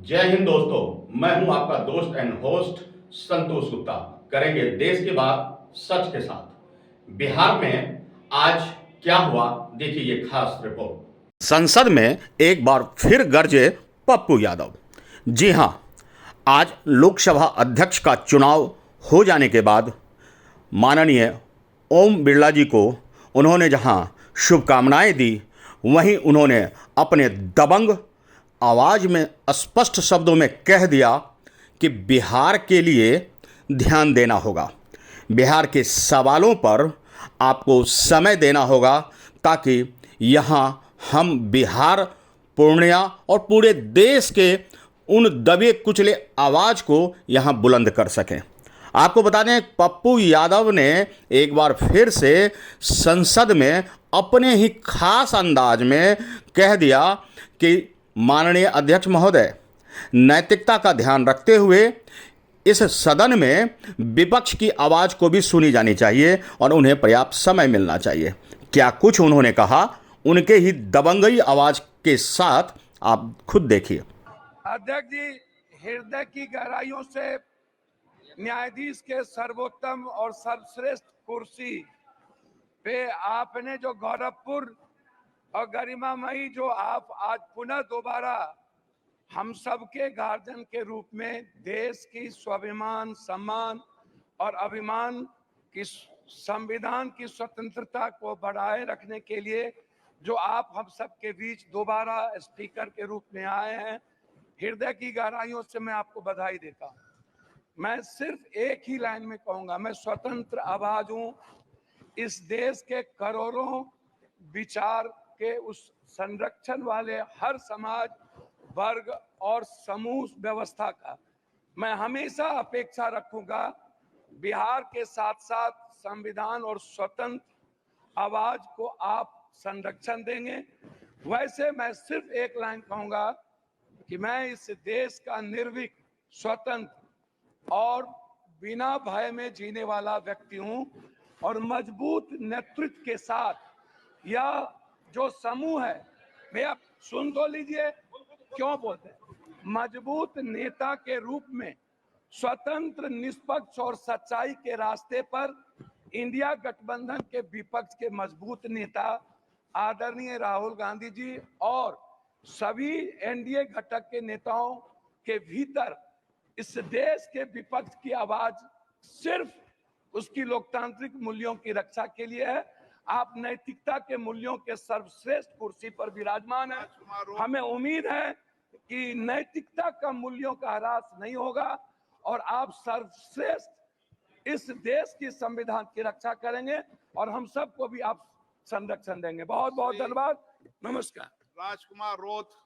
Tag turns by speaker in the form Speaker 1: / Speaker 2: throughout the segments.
Speaker 1: जय हिंद दोस्तों, मैं हूं आपका दोस्त एंड होस्ट संतोष गुप्ता। करेंगे देश की बात सच के साथ। बिहार में आज क्या हुआ, देखिए ये खास रिपोर्ट। संसद में एक बार फिर गरजे पप्पू यादव। जी हां, आज लोकसभा अध्यक्ष का चुनाव हो जाने के बाद माननीय ओम बिरला जी को उन्होंने जहां शुभकामनाएं दी, वहीं उन्होंने अपने दबंग आवाज में स्पष्ट शब्दों में कह दिया कि बिहार के लिए ध्यान देना होगा, बिहार के सवालों पर आपको समय देना होगा, ताकि यहाँ हम बिहार, पूर्णिया और पूरे देश के उन दबे कुचले आवाज़ को यहाँ बुलंद कर सकें। आपको बता दें, पप्पू यादव ने एक बार फिर से संसद में अपने ही खास अंदाज में कह दिया कि माननीय अध्यक्ष महोदय, नैतिकता का ध्यान रखते हुए इस सदन में विपक्ष की आवाज़ को भी सुनी जानी चाहिए और उन्हें पर्याप्त समय मिलना चाहिए। क्या कुछ उन्होंने कहा, उनके ही दबंगई आवाज़ के साथ आप खुद देखिए।
Speaker 2: अध्यक्ष जी, हृदय की गहराइयों से न्यायाधीश के सर्वोत्तम और सर्वश्रेष्ठ कुर्सी पे आपने जो गौरवपूर्ण और गरिमामयी जो आप आज पुनः दोबारा हम सबके गार्जियन के रूप में देश की स्वाभिमान, सम्मान और अभिमान की, संविधान की स्वतंत्रता को बढ़ाए रखने के लिए जो आप हम सबके बीच दोबारा स्पीकर के रूप में आए हैं, हृदय की गहराइयों से मैं आपको बधाई देता हूं। मैं सिर्फ एक ही लाइन में कहूंगा, मैं स्वतंत्र आवाज हूं इस देश के करोड़ों विचार के उस संरक्षण वाले हर समाज, वर्ग और समूह व्यवस्था का। मैं हमेशा अपेक्षा रखूंगा बिहार के साथ साथ संविधान और स्वतंत्र आवाज को आप संरक्षण देंगे। वैसे मैं सिर्फ एक लाइन कहूंगा कि मैं इस देश का निर्भीक, स्वतंत्र और बिना भय में जीने वाला व्यक्ति हूं और मजबूत नेतृत्व के साथ यह जो समूह है, भैया सुन तो लीजिए, क्यों बोलते हैं, मजबूत नेता के रूप में स्वतंत्र, निष्पक्ष और सच्चाई के रास्ते पर इंडिया गठबंधन के विपक्ष के मजबूत नेता आदरणीय राहुल गांधी जी और सभी एनडीए घटक के नेताओं के भीतर इस देश के विपक्ष की आवाज सिर्फ उसकी लोकतांत्रिक मूल्यों की रक्षा के लिए है। आप नैतिकता के मूल्यों के सर्वश्रेष्ठ कुर्सी पर विराजमान है। हमें उम्मीद है कि नैतिकता का मूल्यों का ह्रास नहीं होगा और आप सर्वश्रेष्ठ इस देश की संविधान की रक्षा करेंगे और हम सबको भी आप संरक्षण देंगे। बहुत बहुत धन्यवाद, नमस्कार।
Speaker 3: राजकुमार रोथ।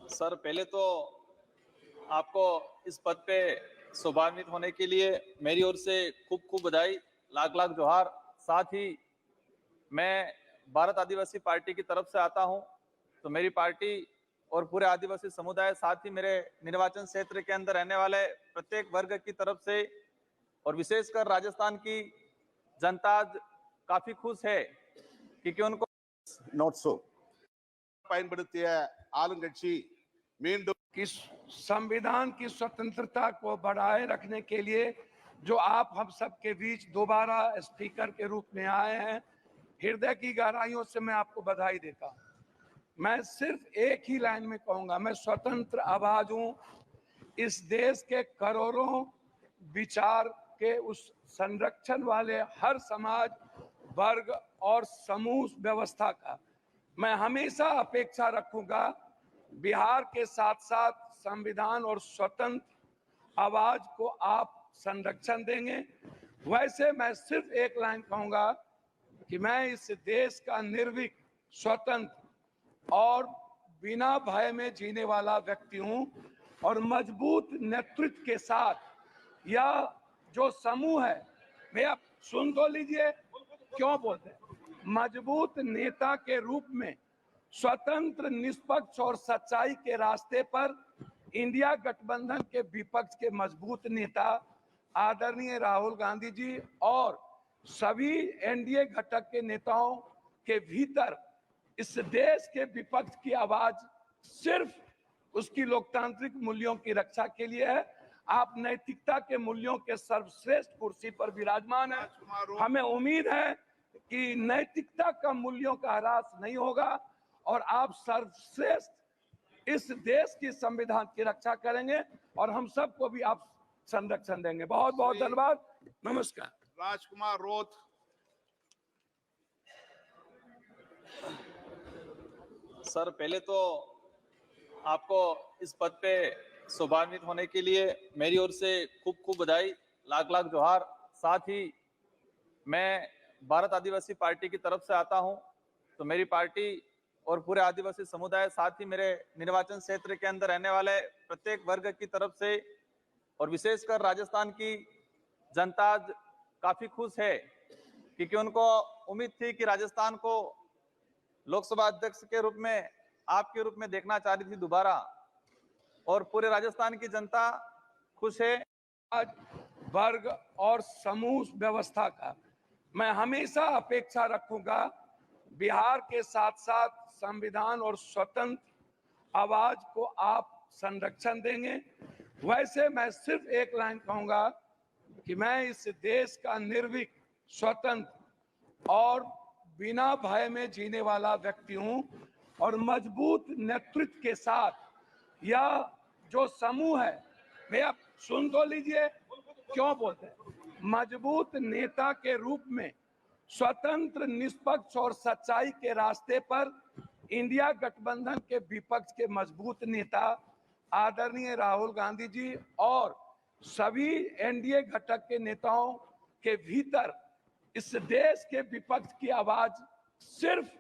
Speaker 4: सर, पहले तो आपको इस पद पे शोभान्वित होने के लिए मेरी ओर से खूब खूब बधाई, लाख लाख जोहार। साथ ही मैं भारत आदिवासी पार्टी की तरफ से आता हूं, तो मेरी पार्टी और पूरे आदिवासी समुदाय, साथ ही मेरे निर्वाचन क्षेत्र के अंदर रहने वाले प्रत्येक वर्ग की तरफ से और विशेषकर राजस्थान की जनता काफी खुश है क्योंकि उनको
Speaker 3: नॉट सो பயன்படுத்திய ஆளுங்கட்சி மீண்டும்
Speaker 2: कि संविधान की स्वतंत्रता को बढ़ाए रखने के लिए जो आप हम सबके बीच दोबारा स्पीकर के रूप में आए हैं, हृदय की गहराइयों से मैं आपको बधाई देता हूं। मैं सिर्फ एक ही लाइन में कहूंगा, मैं स्वतंत्र आवाज हूं इस देश के करोड़ों विचार के उस संरक्षण वाले हर समाज, वर्ग और समूह व्यवस्था का। मैं हमेशा अपेक्षा रखूंगा बिहार के साथ साथ संविधान और स्वतंत्र आवाज को आप संरक्षण देंगे। वैसे मैं सिर्फ एक लाइन कहूंगा कि मैं इस देश का निर्भीक, स्वतंत्र और बिना भय में जीने वाला व्यक्ति हूं और मजबूत नेतृत्व के साथ यह जो समूह है, भैया सुन तो लीजिए, क्यों बोलते हैं, मजबूत नेता के रूप में स्वतंत्र, निष्पक्ष और सच्चाई के रास्ते पर इंडिया गठबंधन के विपक्ष के मजबूत नेता आदरणीय राहुल गांधी जी और सभी एनडीए घटक के नेताओं के भीतर इस देश के विपक्ष की आवाज सिर्फ उसकी लोकतांत्रिक मूल्यों की रक्षा के लिए है। आप नैतिकता के मूल्यों के सर्वश्रेष्ठ कुर्सी पर विराजमान है। हमें उम्मीद है कि नैतिकता का मूल्यों का ह्रास नहीं होगा और आप सर्वश्रेष्ठ इस देश की संविधान की रक्षा करेंगे और हम सबको भी आप संरक्षण देंगे। बहुत बहुत धन्यवाद। नमस्कार।
Speaker 3: राजकुमार रोथ।
Speaker 4: सर पहले तो आपको इस पद पे शोभान्वित होने के लिए मेरी ओर से खूब खूब बधाई, लाख लाख जोहार। साथ ही मैं भारत आदिवासी पार्टी की तरफ से आता हूं, तो मेरी पार्टी और पूरे आदिवासी समुदाय, साथ ही मेरे निर्वाचन क्षेत्र के अंदर रहने वाले प्रत्येक वर्ग की तरफ से और विशेषकर राजस्थान की जनता आज काफी खुश है, क्योंकि उनको उम्मीद थी कि राजस्थान को लोकसभा अध्यक्ष के रूप में, आपके रूप में देखना चाह रही थी दोबारा, और पूरे राजस्थान की जनता खुश है।
Speaker 2: आज वर्ग और समूह व्यवस्था का मैं हमेशा अपेक्षा रखूंगा। बिहार के साथ साथ संविधान और स्वतंत्र आवाज को आप संरक्षण देंगे। वैसे मैं सिर्फ एक लाइन कहूंगा कि मैं इस देश का निर्भीक, स्वतंत्र और बिना भय में जीने वाला व्यक्ति हूं और मजबूत नेतृत्व के साथ यह जो समूह है, भैया सुन तो लीजिए, क्यों बोलते हैं, मजबूत नेता के रूप में स्वतंत्र, निष्पक्ष और सच्चाई के रास्ते पर इंडिया गठबंधन के विपक्ष के मजबूत नेता आदरणीय राहुल गांधी जी और सभी एनडीए घटक के नेताओं के भीतर इस देश के विपक्ष की आवाज सिर्फ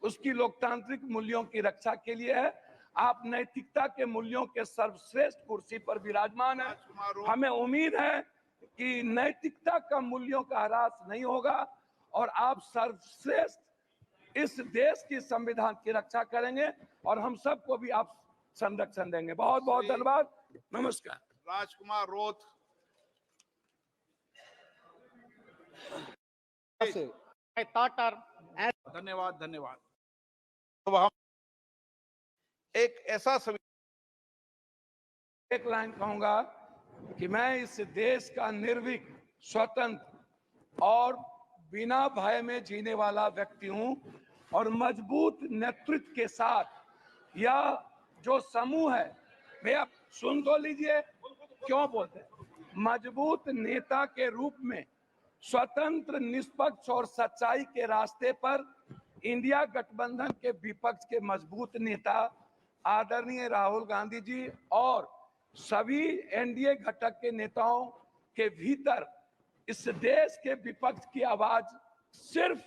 Speaker 2: उसकी लोकतांत्रिक मूल्यों की रक्षा के लिए है। आप नैतिकता के मूल्यों के सर्वश्रेष्ठ कुर्सी पर विराजमान है। हमें उम्मीद है कि नैतिकता का मूल्यों का ह्रास नहीं होगा और आप सर्वश्रेष्ठ इस देश की संविधान की रक्षा करेंगे और हम सबको भी आप संरक्षण देंगे। बहुत बहुत धन्यवाद। नमस्कार।
Speaker 3: राजकुमार Roth.
Speaker 5: I thought are as
Speaker 3: धन्यवाद धन्यवाद। तो हम एक ऐसा
Speaker 2: एक लाइन कहूंगा कि मैं इस देश का निर्भीक, स्वतंत्र और बिना भय में जीने वाला व्यक्ति हूं और मजबूत नेतृत्व के साथ यह जो समूह है, भैया सुन तो लीजिए, क्यों बोलते हैं, मजबूत नेता के रूप में स्वतंत्र, निष्पक्ष और सच्चाई के रास्ते पर इंडिया गठबंधन के विपक्ष के मजबूत नेता आदरणीय राहुल गांधी जी और सभी एनडीए घटक के नेताओं के भीतर इस देश के विपक्ष की आवाज सिर्फ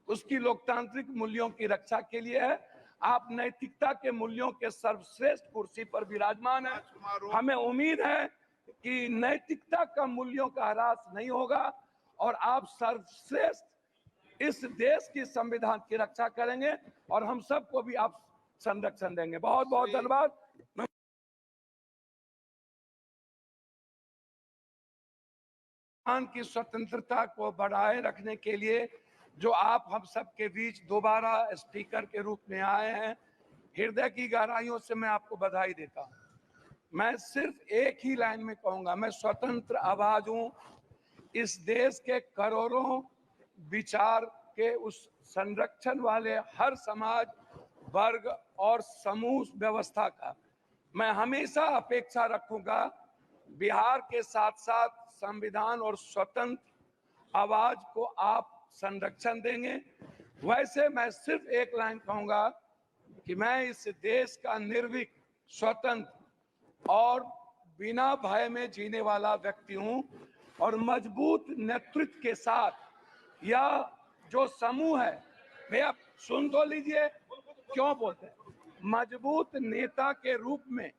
Speaker 2: उसकी लोकतांत्रिक मूल्यों की रक्षा के लिए है। आप नैतिकता के मूल्यों के सर्वश्रेष्ठ कुर्सी पर विराजमान है। हमें उम्मीद है कि नैतिकता का मूल्यों का ह्रास नहीं होगा और आप सर्वश्रेष्ठ इस देश की संविधान की रक्षा करेंगे और हम सबको भी आप संरक्षण देंगे। बहुत बहुत धन्यवाद। की स्वतंत्रता को बढ़ाए रखने के लिए जो आप हम सबके बीच दोबारा स्पीकर के रूप में आए हैं, हृदय की गहराइयों से मैं आपको बधाई देता हूं। मैं सिर्फ एक ही लाइन में कहूंगा, मैं स्वतंत्र आवाज हूं इस देश के करोड़ों विचार के उस संरक्षण वाले हर समाज, वर्ग और समूह व्यवस्था का मैं हमेशा अपेक्षा रखूंगा। बिहार के साथ साथ संविधान और स्वतंत्र आवाज को आप संरक्षण देंगे। वैसे मैं सिर्फ एक लाइन कहूंगा कि मैं इस देश का निर्भीक, स्वतंत्र और बिना भय में जीने वाला व्यक्ति हूं और मजबूत नेतृत्व के साथ यह जो समूह है, भैया सुन तो लीजिए, क्यों बोलते हैं, मजबूत नेता के रूप में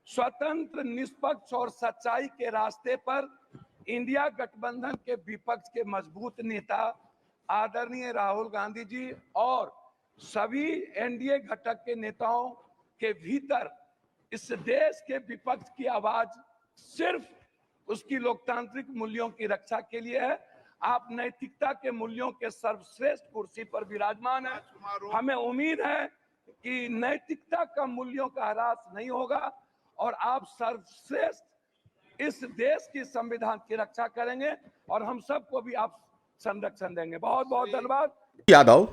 Speaker 2: स्वतंत्र, निष्पक्ष और सच्चाई के रास्ते पर इंडिया गठबंधन के विपक्ष के मजबूत नेता आदरणीय राहुल गांधी जी और सभी एनडीए घटक के नेताओं के भीतर इस देश के विपक्ष की आवाज सिर्फ उसकी लोकतांत्रिक मूल्यों की रक्षा के लिए है। आप नैतिकता के मूल्यों के सर्वश्रेष्ठ कुर्सी पर विराजमान है। हमें उम्मीद है कि नैतिकता का मूल्यों का ह्रास नहीं होगा और आप सर्वश्रेष्ठ इस देश की संविधान की रक्षा करेंगे और हम सबको भी आप संरक्षण देंगे। बहुत बहुत धन्यवाद।
Speaker 1: यादव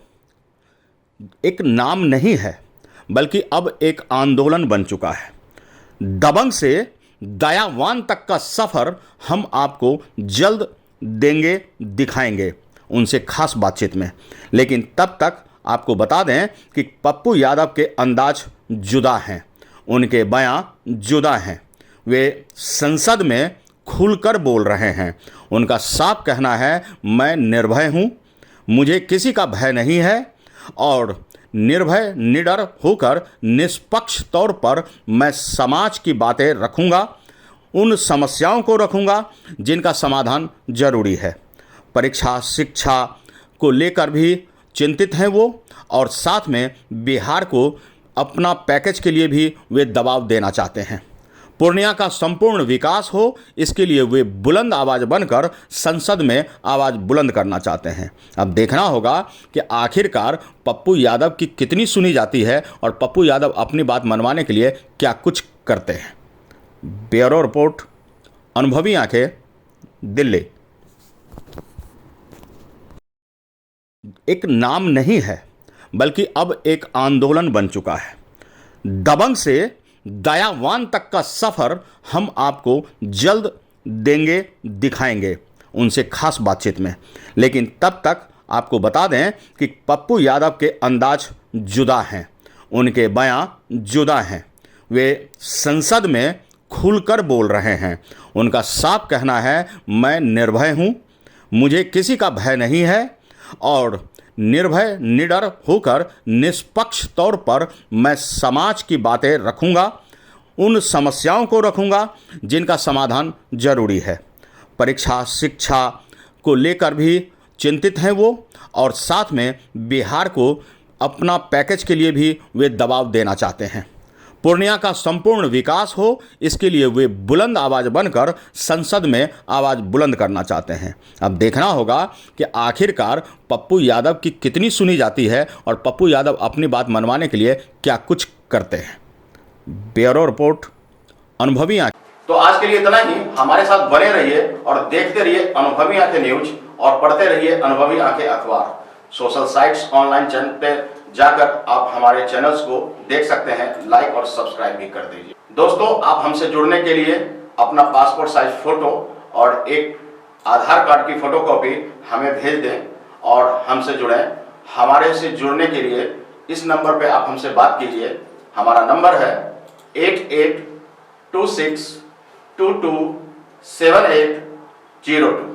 Speaker 1: एक नाम नहीं है बल्कि अब एक आंदोलन बन चुका है। दबंग से दयावान तक का सफर हम आपको जल्द देंगे, दिखाएंगे उनसे खास बातचीत में। लेकिन तब तक आपको बता दें कि पप्पू यादव के अंदाज जुदा हैं, उनके बयां जुदा हैं। वे संसद में खुलकर बोल रहे हैं। उनका साफ कहना है, मैं निर्भय हूं, मुझे किसी का भय नहीं है और निर्भय निडर होकर निष्पक्ष तौर पर मैं समाज की बातें रखूंगा, उन समस्याओं को रखूंगा जिनका समाधान जरूरी है। परीक्षा शिक्षा को लेकर भी चिंतित हैं वो, और साथ में बिहार को अपना पैकेज के लिए भी वे दबाव देना चाहते हैं। पूर्णिया का संपूर्ण विकास हो, इसके लिए वे बुलंद आवाज़ बनकर संसद में आवाज़ बुलंद करना चाहते हैं। अब देखना होगा कि आखिरकार पप्पू यादव की कितनी सुनी जाती है और पप्पू यादव अपनी बात मनवाने के लिए क्या कुछ करते हैं। ब्यूरो रिपोर्ट, अनुभवी आंखें, दिल्ली। एक नाम नहीं है बल्कि अब एक आंदोलन बन चुका है। दबंग से दयावान तक का सफर हम आपको जल्द देंगे, दिखाएंगे उनसे खास बातचीत में। लेकिन तब तक आपको बता दें कि पप्पू यादव के अंदाज जुदा हैं, उनके बयां जुदा हैं। वे संसद में खुलकर बोल रहे हैं। उनका साफ कहना है, मैं निर्भय हूं, मुझे किसी का भय नहीं है और निर्भय निडर होकर निष्पक्ष तौर पर मैं समाज की बातें रखूंगा, उन समस्याओं को रखूंगा जिनका समाधान जरूरी है। परीक्षा शिक्षा को लेकर भी चिंतित हैं वो, और साथ में बिहार को अपना पैकेज के लिए भी वे दबाव देना चाहते हैं। पूर्णिया का संपूर्ण विकास हो, इसके लिए वे बुलंद आवाज़ बनकर संसद में आवाज़ बुलंद करना चाहते हैं। अब देखना होगा कि आखिरकार पप्पू यादव की कितनी सुनी जाती है और पप्पू यादव अपनी बात मनवाने के लिए क्या कुछ करते हैं। ब्यूरो रिपोर्ट, अनुभवी आंखें। तो आज के लिए इतना ही। हमारे साथ बने रहिए और देखते रहिए अनुभवी आंखें न्यूज और पढ़ते रहिए अनुभवी आंखें अखबार। सोशल साइट्स, ऑनलाइन चैनल पे जाकर आप हमारे चैनल्स को देख सकते हैं, लाइक और सब्सक्राइब भी कर दीजिए। दोस्तों, आप हमसे जुड़ने के लिए अपना पासपोर्ट साइज फोटो और एक आधार कार्ड की फोटोकॉपी हमें भेज दें और हमसे जुड़ें। हमारे से जुड़ने के लिए इस नंबर पे आप हमसे बात कीजिए। हमारा नंबर है 8826227802।